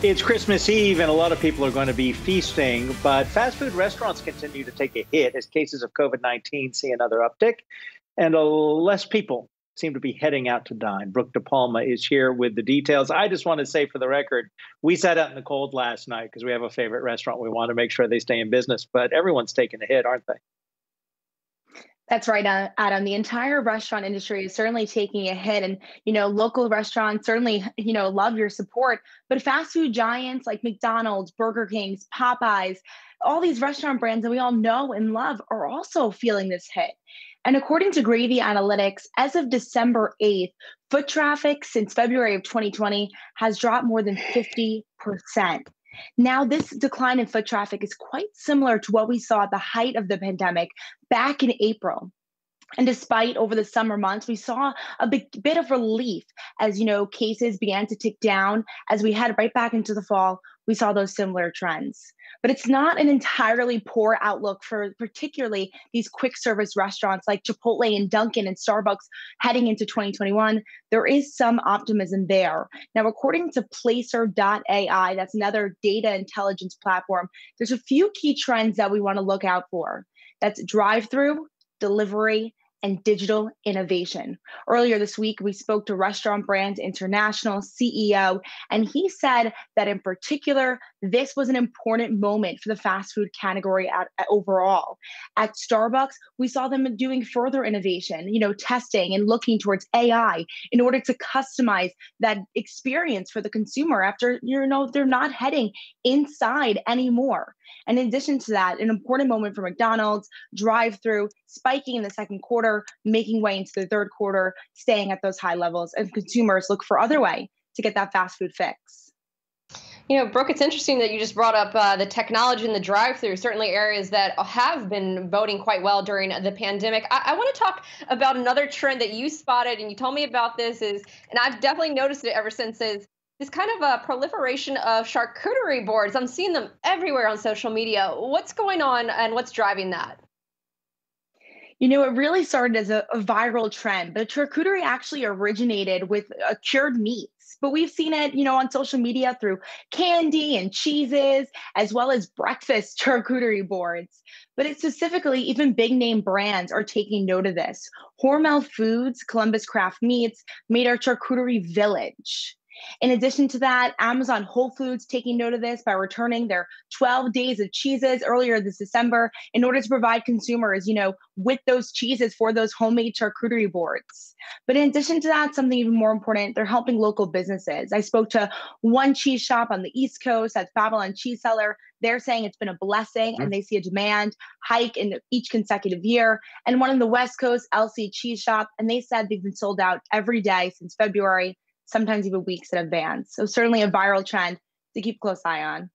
It's Christmas Eve, and a lot of people are going to be feasting, but fast food restaurants continue to take a hit as cases of COVID-19 see another uptick, and less people seem to be heading out to dine. Brooke DiPalma is here with the details. I just want to say, for the record, we sat out in the cold last night because we have a favorite restaurant. We want to make sure they stay in business, but everyone's taking a hit, aren't they? That's right, Adam. The entire restaurant industry is certainly taking a hit, and local restaurants certainly love your support. But fast food giants like McDonald's, Burger King's, Popeyes, all these restaurant brands that we all know and love are also feeling this hit. And according to Gravy Analytics, as of December 8th, foot traffic since February of 2020 has dropped more than 50%. Now, this decline in foot traffic is quite similar to what we saw at the height of the pandemic back in April. And despite over the summer months, we saw a bit of relief as, cases began to tick down. As we head right back into the fall, we saw those similar trends. But it's not an entirely poor outlook for particularly these quick service restaurants like Chipotle and Dunkin' and Starbucks heading into 2021. There is some optimism there. Now, according to Placer.ai, that's another data intelligence platform, there's a few key trends that we want to look out for. That's drive-through, delivery, and digital innovation. Earlier this week, we spoke to Restaurant Brands International CEO, and he said that in particular, this was an important moment for the fast food category overall. At Starbucks, we saw them doing further innovation, testing and looking towards AI in order to customize that experience for the consumer after, they're not heading inside anymore. And in addition to that, an important moment for McDonald's, drive-through, spiking in the second quarter, making way into the third quarter, staying at those high levels, and consumers look for other way to get that fast food fix. Brooke, it's interesting that you just brought up the technology in the drive-through, certainly areas that have been voting quite well during the pandemic. I want to talk about another trend that you spotted, and you told me about this, and I've definitely noticed it ever since, is this kind of a proliferation of charcuterie boards. I'm seeing them everywhere on social media. What's going on and what's driving that? It really started as a viral trend, but charcuterie actually originated with cured meats. But we've seen it, on social media through candy and cheeses, as well as breakfast charcuterie boards. But it's specifically, even big name brands are taking note of this. Hormel Foods, Columbus Craft Meats made our charcuterie village. In addition to that, Amazon Whole Foods taking note of this by returning their 12 days of cheeses earlier this December in order to provide consumers, with those cheeses for those homemade charcuterie boards. But in addition to that, something even more important, they're helping local businesses. I spoke to one cheese shop on the East Coast, that's Babylon Cheese Cellar. They're saying it's been a blessing and they see a demand hike in each consecutive year. And one on the West Coast, LC Cheese Shop, and they said they've been sold out every day since February, sometimes even weeks in advance. So certainly a viral trend to keep a close eye on.